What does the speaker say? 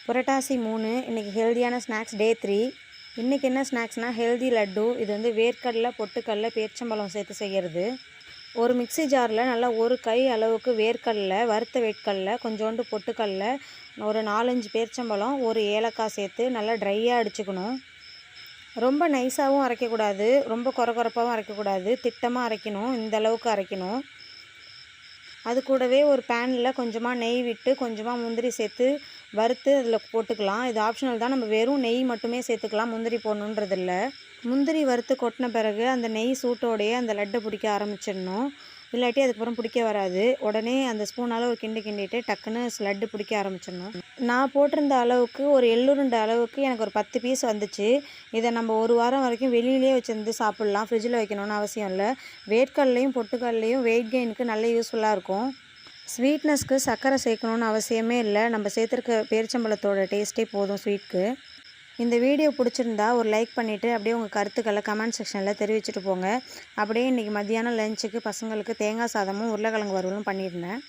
புரட்டாசி 3 இன்றைக்கி ஹெல்தியான ஸ்நாக்ஸ் டே 3. இன்றைக்கி என்ன ஸ்நாக்ஸ்னால் ஹெல்தி லட்டு. இது வந்து வேர்க்கடலை, பொட்டுக்கடலை, பேரிச்சம்பழம் சேர்த்து செய்கிறது. ஒரு மிக்ஸி ஜாரில் நல்லா ஒரு கை அளவுக்கு வேர்க்கடலை, வறுத்த வேர்க்கடலை, கொஞ்சோண்டு பொட்டுக்கடலை, ஒரு 4-5 பேரிச்சம்பழம், ஒரு ஏலக்காய் சேர்த்து நல்லா ட்ரையாக அடிச்சுக்கணும். ரொம்ப நைஸாகவும் அரைக்கக்கூடாது, ரொம்ப கொரகொரப்பாகவும் அரைக்கக்கூடாது, திட்டமாக அரைக்கணும். இந்த அளவுக்கு அரைக்கணும். அது கூடவே ஒரு பேனில் கொஞ்சமாக நெய் விட்டு கொஞ்சமாக முந்திரி சேர்த்து வறுத்து அதில் போட்டுக்கலாம். இது ஆப்ஷனல் தான், நம்ம வெறும் நெய் மட்டுமே சேர்த்துக்கலாம், முந்திரி போடணுன்றது இல்லை. முந்திரி வறுத்து கொட்டின பிறகு அந்த நெய் சூட்டோடையே அந்த லட்டை பிடிக்க ஆரம்பிச்சிடணும். இல்லாட்டி அதுக்கப்புறம் பிடிக்க வராது. உடனே அந்த ஸ்பூனால் ஒரு கிண்டிட்டு டக்குன்னு லட்டு பிடிக்க ஆரம்பிச்சிடணும். நான் போட்டிருந்த அளவுக்கு ஒரு எள்ளுருண்டை அளவுக்கு எனக்கு ஒரு 10 பீஸ் வந்துச்சு. இதை நம்ம ஒரு வாரம் வரைக்கும் வெளியிலே வச்சுருந்து சாப்பிட்லாம், ஃப்ரிட்ஜில் வைக்கணும்னு அவசியம் இல்லை. வேர்க்கடலையும் பொட்டுக்கடலையும் வெயிட் கெயினுக்கு நல்ல யூஸ்ஃபுல்லாக இருக்கும். ஸ்வீட்னஸ்க்கு சர்க்கரை சேர்க்கணுன்னு அவசியமே இல்லை, நம்ம சேர்த்துருக்க பேரிச்சம்பழத்தோட டேஸ்ட்டே போதும் ஸ்வீட்க்கு. இந்த வீடியோ பிடிச்சிருந்தா ஒரு லைக் பண்ணிவிட்டு அப்படியே உங்கள் கருத்துக்களை கமெண்ட் செக்ஷனில் தெரிவிச்சுட்டு போங்க. அப்படியே இன்றைக்கி மத்தியானம் லஞ்சுக்கு பசங்களுக்கு தேங்காய் சாதமும் உருளைக்கிழங்கு வறுவலும் பண்ணியிருந்தேன்.